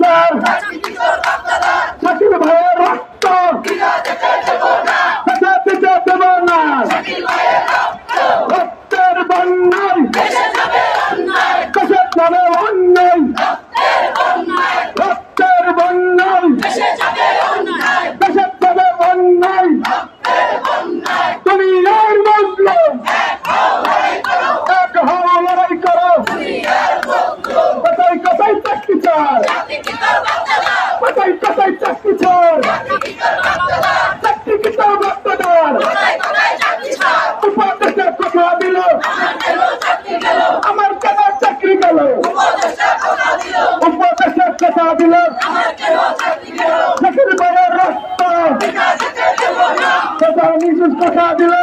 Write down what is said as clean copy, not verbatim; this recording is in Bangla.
বাগদাদার শাকিল ভাইয়ের রক্ত পেছাতে দেব না। রক্তের বন্যায় দেশে যাবে অন্যায়, রক্তের বন্যায় দেশে যাবে অন্যায়। তুমি আর মজলুম এক হও, লড়াই করো। কোথায় কোথায় চাকরি চায়, কোথায় কোথায় চাকরি চায়, চাকরি কিতাব বাগদাদার উপদেশের কথা দিল, আমার কেন চাকরি গেল, উপদেশের কথা দিল, শাকিল ভাইয়ের রক্ত নিজের কথা দিল।